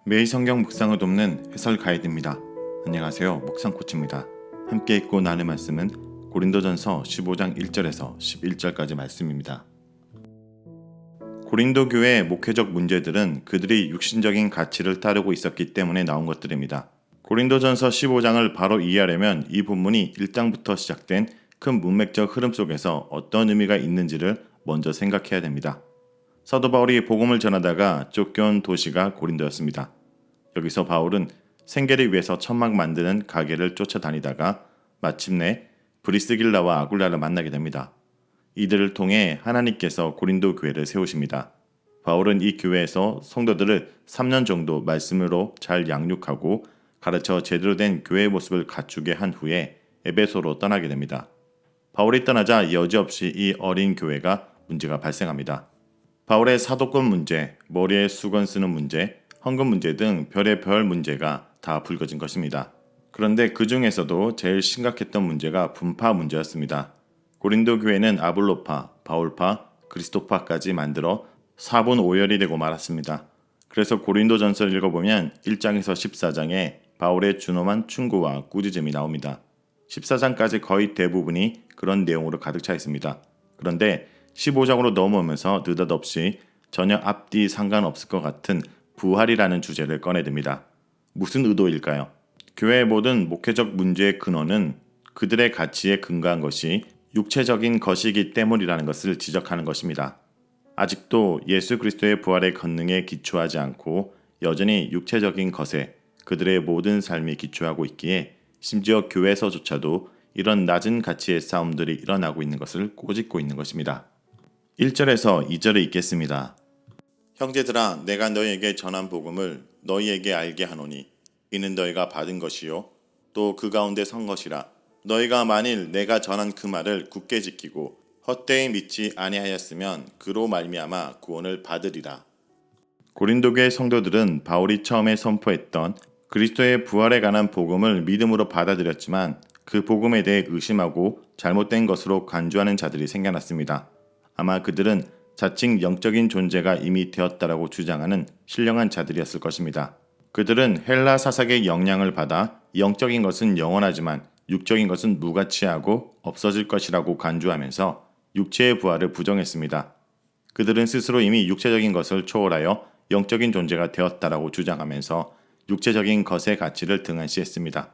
매일 성경 묵상을 돕는 해설 가이드입니다. 안녕하세요. 묵상 코치입니다. 함께 읽고 나눌 말씀은 고린도전서 15장 1절에서 11절까지 말씀입니다. 고린도 교회의 목회적 문제들은 그들이 육신적인 가치를 따르고 있었기 때문에 나온 것들입니다. 고린도전서 15장을 바로 이해하려면 이 본문이 1장부터 시작된 큰 문맥적 흐름 속에서 어떤 의미가 있는지를 먼저 생각해야 됩니다. 사도 바울이 복음을 전하다가 쫓겨온 도시가 고린도였습니다. 여기서 바울은 생계를 위해서 천막 만드는 가게를 쫓아다니다가 마침내 브리스길라와 아굴라를 만나게 됩니다. 이들을 통해 하나님께서 고린도 교회를 세우십니다. 바울은 이 교회에서 성도들을 3년 정도 말씀으로 잘 양육하고 가르쳐 제대로 된 교회의 모습을 갖추게 한 후에 에베소로 떠나게 됩니다. 바울이 떠나자 여지없이 이 어린 교회가 문제가 발생합니다. 바울의 사도권 문제, 머리에 수건 쓰는 문제, 헌금 문제 등 별의별 문제가 다 불거진 것입니다. 그런데 그 중에서도 제일 심각했던 문제가 분파 문제였습니다. 고린도 교회는 아볼로파, 바울파, 그리스도파까지 만들어 4분 5열이 되고 말았습니다. 그래서 고린도전서를 읽어보면 1장에서 14장에 바울의 준엄한 충고와 꾸짖음이 나옵니다. 14장까지 거의 대부분이 그런 내용으로 가득 차 있습니다. 그런데 15장으로 넘어오면서 느닷없이 전혀 앞뒤 상관없을 것 같은 부활이라는 주제를 꺼내듭니다. 무슨 의도일까요? 교회의 모든 목회적 문제의 근원은 그들의 가치에 근거한 것이 육체적인 것이기 때문이라는 것을 지적하는 것입니다. 아직도 예수 그리스도의 부활의 권능에 기초하지 않고 여전히 육체적인 것에 그들의 모든 삶이 기초하고 있기에 심지어 교회에서조차도 이런 낮은 가치의 싸움들이 일어나고 있는 것을 꼬집고 있는 것입니다. 1절에서 2절을 읽겠습니다. 형제들아 내가 너희에게 전한 복음을 너희에게 알게 하노니 이는 너희가 받은 것이요 또 그 가운데 선 것이라 너희가 만일 내가 전한 그 말을 굳게 지키고 헛되이 믿지 아니하였으면 그로 말미암아 구원을 받으리라. 고린도교의 성도들은 바울이 처음에 선포했던 그리스도의 부활에 관한 복음을 믿음으로 받아들였지만 그 복음에 대해 의심하고 잘못된 것으로 간주하는 자들이 생겨났습니다. 아마 그들은 자칭 영적인 존재가 이미 되었다라고 주장하는 신령한 자들이었을 것입니다. 그들은 헬라 사상의 영향을 받아 영적인 것은 영원하지만 육적인 것은 무가치하고 없어질 것이라고 간주하면서 육체의 부활을 부정했습니다. 그들은 스스로 이미 육체적인 것을 초월하여 영적인 존재가 되었다라고 주장하면서 육체적인 것의 가치를 등한시했습니다.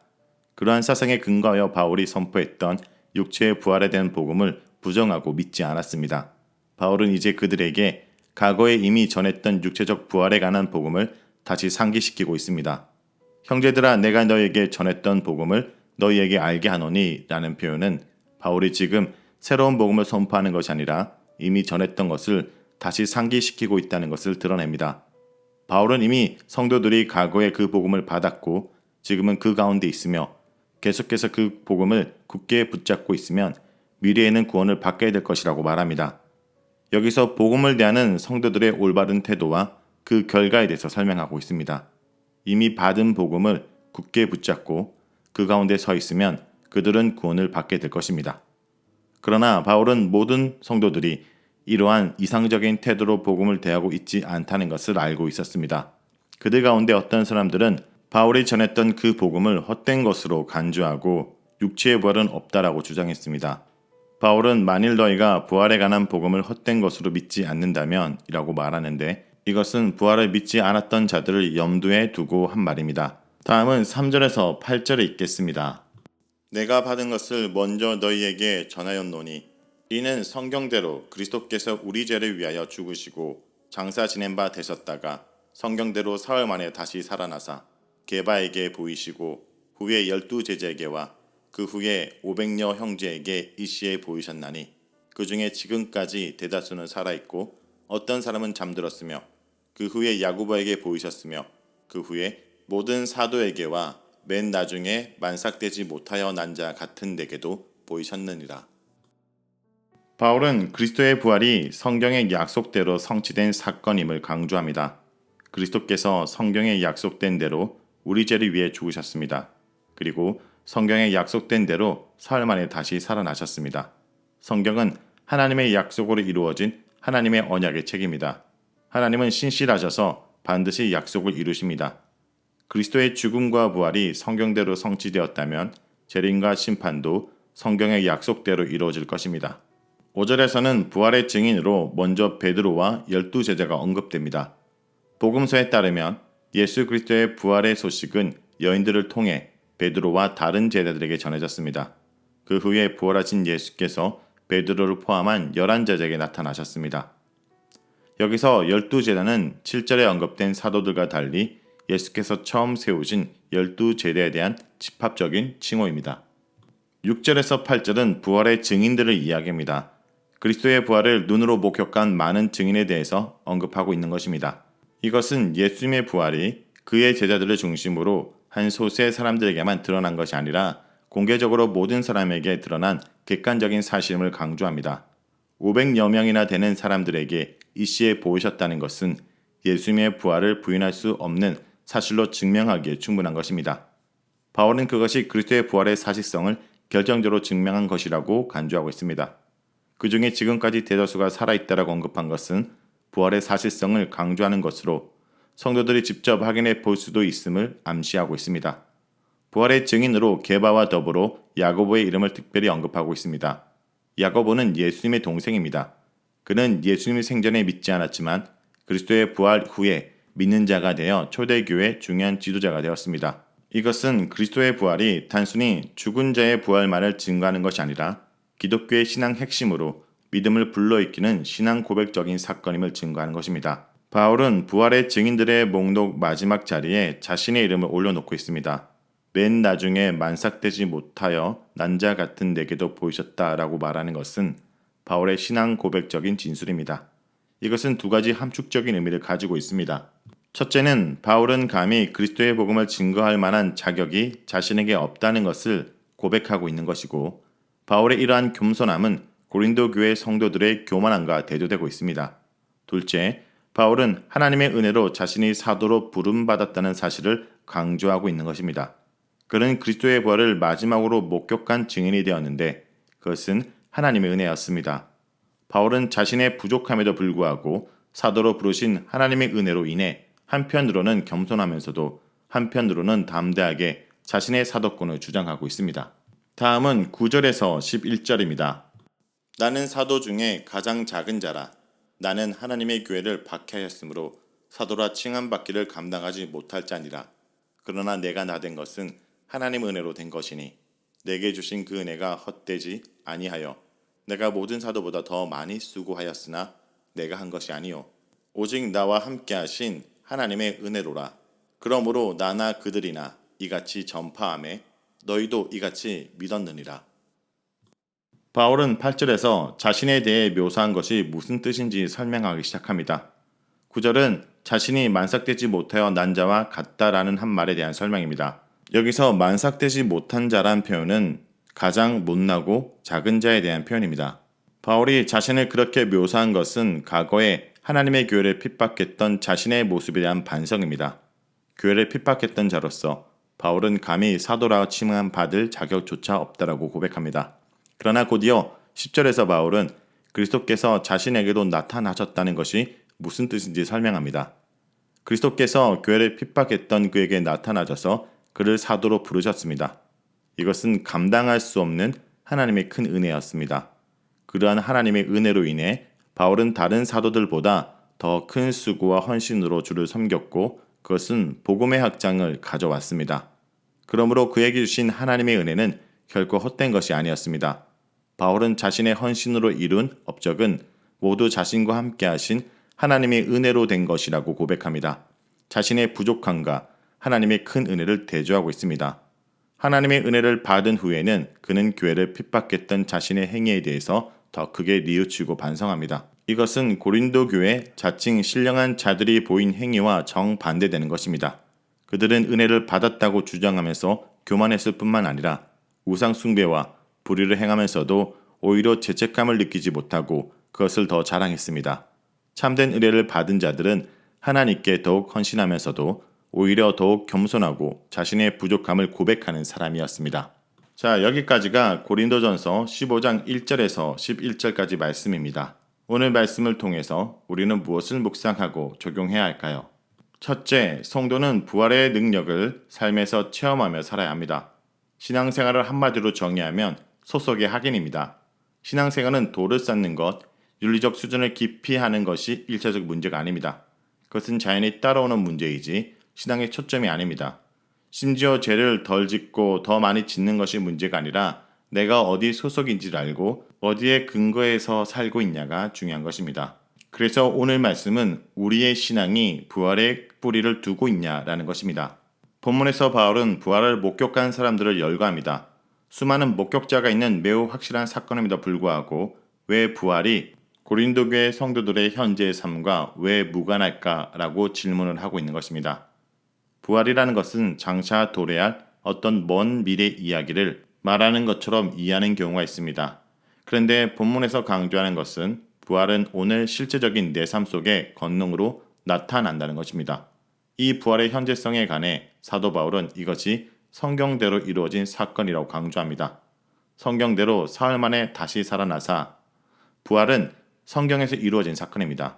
그러한 사상에 근거하여 바울이 선포했던 육체의 부활에 대한 복음을 부정하고 믿지 않았습니다. 바울은 이제 그들에게 과거에 이미 전했던 육체적 부활에 관한 복음을 다시 상기시키고 있습니다. 형제들아 내가 너희에게 전했던 복음을 너희에게 알게 하노니 라는 표현은 바울이 지금 새로운 복음을 선포하는 것이 아니라 이미 전했던 것을 다시 상기시키고 있다는 것을 드러냅니다. 바울은 이미 성도들이 과거에 그 복음을 받았고 지금은 그 가운데 있으며 계속해서 그 복음을 굳게 붙잡고 있으면 미래에는 구원을 받게 될 것이라고 말합니다. 여기서 복음을 대하는 성도들의 올바른 태도와 그 결과에 대해서 설명하고 있습니다. 이미 받은 복음을 굳게 붙잡고 그 가운데 서 있으면 그들은 구원을 받게 될 것입니다. 그러나 바울은 모든 성도들이 이러한 이상적인 태도로 복음을 대하고 있지 않다는 것을 알고 있었습니다. 그들 가운데 어떤 사람들은 바울이 전했던 그 복음을 헛된 것으로 간주하고 육체의 부활은 없다라고 주장했습니다. 바울은 만일 너희가 부활에 관한 복음을 헛된 것으로 믿지 않는다면 이라고 말하는데 이것은 부활을 믿지 않았던 자들을 염두에 두고 한 말입니다. 다음은 3절에서 8절을 읽겠습니다. 내가 받은 것을 먼저 너희에게 전하였노니 이는 성경대로 그리스도께서 우리 죄를 위하여 죽으시고 장사 지낸 바 되셨다가 성경대로 사흘 만에 다시 살아나사 게바에게 보이시고 후에 12 제자에게와 그 후에 500여 형제에게 이시에 보이셨나니 그 중에 지금까지 대다수는 살아있고 어떤 사람은 잠들었으며 그 후에 야고보에게 보이셨으며 그 후에 모든 사도에게와 맨 나중에 만삭되지 못하여 난 자 같은 데게도 보이셨느니라. 바울은 그리스도의 부활이 성경의 약속대로 성취된 사건임을 강조합니다. 그리스도께서 성경에 약속된 대로 우리 죄를 위해 죽으셨습니다. 그리고 성경에 약속된 대로 사흘 만에 다시 살아나셨습니다. 성경은 하나님의 약속으로 이루어진 하나님의 언약의 책입니다. 하나님은 신실하셔서 반드시 약속을 이루십니다. 그리스도의 죽음과 부활이 성경대로 성취되었다면 재림과 심판도 성경의 약속대로 이루어질 것입니다. 5절에서는 부활의 증인으로 먼저 베드로와 12제자가 언급됩니다. 복음서에 따르면 예수 그리스도의 부활의 소식은 여인들을 통해 베드로와 다른 제자들에게 전해졌습니다. 그 후에 부활하신 예수께서 베드로를 포함한 11제자에게 나타나셨습니다. 여기서 12제자는 7절에 언급된 사도들과 달리 예수께서 처음 세우신 12제자에 대한 집합적인 칭호입니다. 6절에서 8절은 부활의 증인들을 이야기합니다. 그리스도의 부활을 눈으로 목격한 많은 증인에 대해서 언급하고 있는 것입니다. 이것은 예수님의 부활이 그의 제자들을 중심으로 한 소수의 사람들에게만 드러난 것이 아니라 공개적으로 모든 사람에게 드러난 객관적인 사실임을 강조합니다. 500여 명이나 되는 사람들에게 이 시에 보이셨다는 것은 예수님의 부활을 부인할 수 없는 사실로 증명하기에 충분한 것입니다. 바울은 그것이 그리스도의 부활의 사실성을 결정적으로 증명한 것이라고 간주하고 있습니다. 그 중에 지금까지 대다수가 살아있다라고 언급한 것은 부활의 사실성을 강조하는 것으로 성도들이 직접 확인해 볼 수도 있음을 암시하고 있습니다. 부활의 증인으로 게바와 더불어 야고보의 이름을 특별히 언급하고 있습니다. 야고보는 예수님의 동생입니다. 그는 예수님의 생전에 믿지 않았지만 그리스도의 부활 후에 믿는 자가 되어 초대교회의 중요한 지도자가 되었습니다. 이것은 그리스도의 부활이 단순히 죽은 자의 부활만을 증거하는 것이 아니라 기독교의 신앙 핵심으로 믿음을 불러일으키는 신앙 고백적인 사건임을 증거하는 것입니다. 바울은 부활의 증인들의 목록 마지막 자리에 자신의 이름을 올려놓고 있습니다. 맨 나중에 만삭되지 못하여 난 자 같은 내게도 보이셨다라고 말하는 것은 바울의 신앙 고백적인 진술입니다. 이것은 두 가지 함축적인 의미를 가지고 있습니다. 첫째는 바울은 감히 그리스도의 복음을 증거할 만한 자격이 자신에게 없다는 것을 고백하고 있는 것이고, 바울의 이러한 겸손함은 고린도 교회 성도들의 교만함과 대조되고 있습니다. 둘째, 바울은 하나님의 은혜로 자신이 사도로 부름받았다는 사실을 강조하고 있는 것입니다. 그는 그리스도의 부활을 마지막으로 목격한 증인이 되었는데 그것은 하나님의 은혜였습니다. 바울은 자신의 부족함에도 불구하고 사도로 부르신 하나님의 은혜로 인해 한편으로는 겸손하면서도 한편으로는 담대하게 자신의 사도권을 주장하고 있습니다. 다음은 9절에서 11절입니다. 나는 사도 중에 가장 작은 자라. 나는 하나님의 교회를 박해하였으므로 사도라 칭함받기를 감당하지 못할 자니라. 그러나 내가 나된 것은 하나님 은혜로 된 것이니 내게 주신 그 은혜가 헛되지 아니하여 내가 모든 사도보다 더 많이 수고하였으나 내가 한 것이 아니요 오직 나와 함께 하신 하나님의 은혜로라. 그러므로 나나 그들이나 이같이 전파하매 너희도 이같이 믿었느니라. 바울은 8절에서 자신에 대해 묘사한 것이 무슨 뜻인지 설명하기 시작합니다. 9절은 자신이 만삭되지 못하여 난 자와 같다라는 한 말에 대한 설명입니다. 여기서 만삭되지 못한 자란 표현은 가장 못나고 작은 자에 대한 표현입니다. 바울이 자신을 그렇게 묘사한 것은 과거에 하나님의 교회를 핍박했던 자신의 모습에 대한 반성입니다. 교회를 핍박했던 자로서 바울은 감히 사도라 칭함받을 자격조차 없다라고 고백합니다. 그러나 곧이어 10절에서 바울은 그리스도께서 자신에게도 나타나셨다는 것이 무슨 뜻인지 설명합니다. 그리스도께서 교회를 핍박했던 그에게 나타나셔서 그를 사도로 부르셨습니다. 이것은 감당할 수 없는 하나님의 큰 은혜였습니다. 그러한 하나님의 은혜로 인해 바울은 다른 사도들보다 더 큰 수고와 헌신으로 주를 섬겼고 그것은 복음의 확장을 가져왔습니다. 그러므로 그에게 주신 하나님의 은혜는 결코 헛된 것이 아니었습니다. 바울은 자신의 헌신으로 이룬 업적은 모두 자신과 함께 하신 하나님의 은혜로 된 것이라고 고백합니다. 자신의 부족함과 하나님의 큰 은혜를 대조하고 있습니다. 하나님의 은혜를 받은 후에는 그는 교회를 핍박했던 자신의 행위에 대해서 더 크게 뉘우치고 반성합니다. 이것은 고린도 교회 자칭 신령한 자들이 보인 행위와 정반대되는 것입니다. 그들은 은혜를 받았다고 주장하면서 교만했을 뿐만 아니라 우상 숭배와 불의를 행하면서도 오히려 죄책감을 느끼지 못하고 그것을 더 자랑했습니다. 참된 은혜를 받은 자들은 하나님께 더욱 헌신하면서도 오히려 더욱 겸손하고 자신의 부족함을 고백하는 사람이었습니다. 자, 여기까지가 고린도전서 15장 1절에서 11절까지 말씀입니다. 오늘 말씀을 통해서 우리는 무엇을 묵상하고 적용해야 할까요? 첫째, 성도는 부활의 능력을 삶에서 체험하며 살아야 합니다. 신앙생활을 한마디로 정의하면 소속의 확인입니다. 신앙생활은 도를 쌓는 것, 윤리적 수준을 깊이 하는 것이 일차적 문제가 아닙니다. 그것은 자연히 따라오는 문제이지 신앙의 초점이 아닙니다. 심지어 죄를 덜 짓고 더 많이 짓는 것이 문제가 아니라 내가 어디 소속인지를 알고 어디에 근거해서 살고 있냐가 중요한 것입니다. 그래서 오늘 말씀은 우리의 신앙이 부활의 뿌리를 두고 있냐라는 것입니다. 본문에서 바울은 부활을 목격한 사람들을 열거합니다. 수많은 목격자가 있는 매우 확실한 사건임에도 불구하고 왜 부활이 고린도 교회 성도들의 현재의 삶과 왜 무관할까라고 질문을 하고 있는 것입니다. 부활이라는 것은 장차 도래할 어떤 먼 미래 이야기를 말하는 것처럼 이해하는 경우가 있습니다. 그런데 본문에서 강조하는 것은 부활은 오늘 실제적인 내 삶 속의 권능으로 나타난다는 것입니다. 이 부활의 현재성에 관해 사도 바울은 이것이 성경대로 이루어진 사건이라고 강조합니다. 성경대로 사흘 만에 다시 살아나사 부활은 성경에서 이루어진 사건입니다.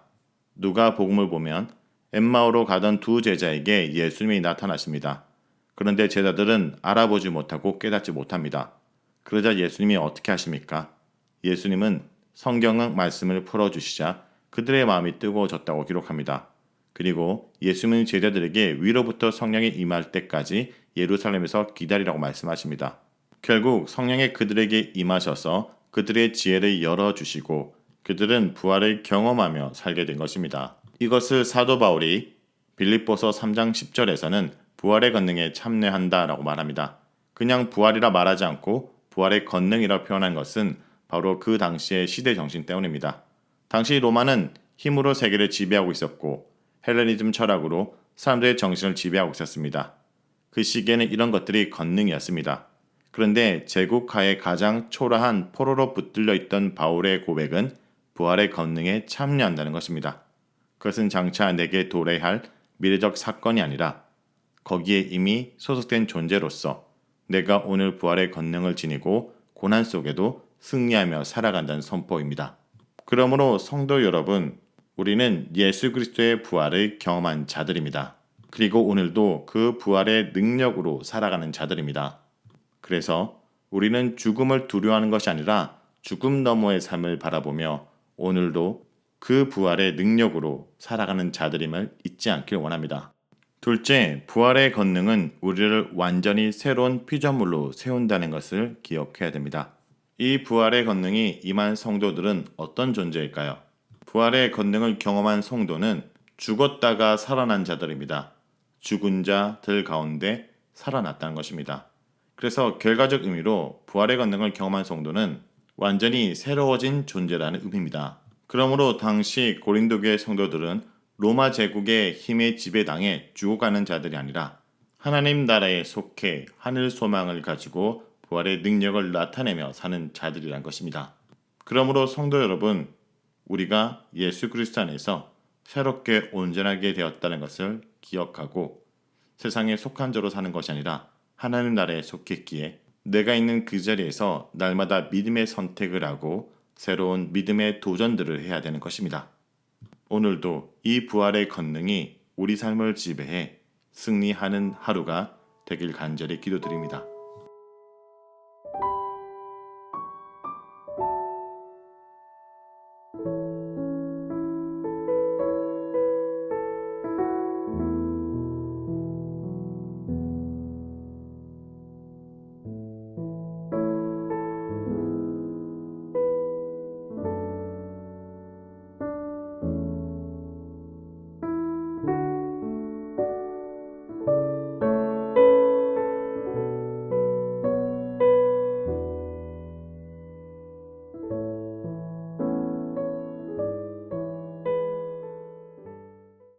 누가 복음을 보면 엠마오로 가던 두 제자에게 예수님이 나타나십니다. 그런데 제자들은 알아보지 못하고 깨닫지 못합니다. 그러자 예수님이 어떻게 하십니까? 예수님은 성경의 말씀을 풀어주시자 그들의 마음이 뜨거워졌다고 기록합니다. 그리고 예수님은 제자들에게 위로부터 성령이 임할 때까지 예루살렘에서 기다리라고 말씀하십니다. 결국 성령이 그들에게 임하셔서 그들의 지혜를 열어주시고 그들은 부활을 경험하며 살게 된 것입니다. 이것을 사도 바울이 빌립보서 3장 10절에서는 부활의 권능에 참여한다라고 말합니다. 그냥 부활이라 말하지 않고 부활의 권능이라 표현한 것은 바로 그 당시의 시대 정신 때문입니다. 당시 로마는 힘으로 세계를 지배하고 있었고 헬레니즘 철학으로 사람들의 정신을 지배하고 있었습니다. 그 시기에는 이런 것들이 권능이었습니다. 그런데 제국하에 가장 초라한 포로로 붙들려 있던 바울의 고백은 부활의 권능에 참여한다는 것입니다. 그것은 장차 내게 도래할 미래적 사건이 아니라 거기에 이미 소속된 존재로서 내가 오늘 부활의 권능을 지니고 고난 속에도 승리하며 살아간다는 선포입니다. 그러므로 성도 여러분, 우리는 예수 그리스도의 부활을 경험한 자들입니다. 그리고 오늘도 그 부활의 능력으로 살아가는 자들입니다. 그래서 우리는 죽음을 두려워하는 것이 아니라 죽음 너머의 삶을 바라보며 오늘도 그 부활의 능력으로 살아가는 자들임을 잊지 않길 원합니다. 둘째, 부활의 권능은 우리를 완전히 새로운 피조물로 세운다는 것을 기억해야 됩니다. 이 부활의 권능이 임한 성도들은 어떤 존재일까요? 부활의 권능을 경험한 성도는 죽었다가 살아난 자들입니다. 죽은 자들 가운데 살아났다는 것입니다. 그래서 결과적 의미로 부활의 권능을 경험한 성도는 완전히 새로워진 존재라는 의미입니다. 그러므로 당시 고린도 교회 성도들은 로마 제국의 힘에 지배당해 죽어가는 자들이 아니라 하나님 나라에 속해 하늘 소망을 가지고 부활의 능력을 나타내며 사는 자들이란 것입니다. 그러므로 성도 여러분, 우리가 예수 그리스도 안에서 새롭게 온전하게 되었다는 것을 기억하고 세상에 속한 자로 사는 것이 아니라 하나님 나라에 속했기에 내가 있는 그 자리에서 날마다 믿음의 선택을 하고 새로운 믿음의 도전들을 해야 되는 것입니다. 오늘도 이 부활의 권능이 우리 삶을 지배해 승리하는 하루가 되길 간절히 기도드립니다.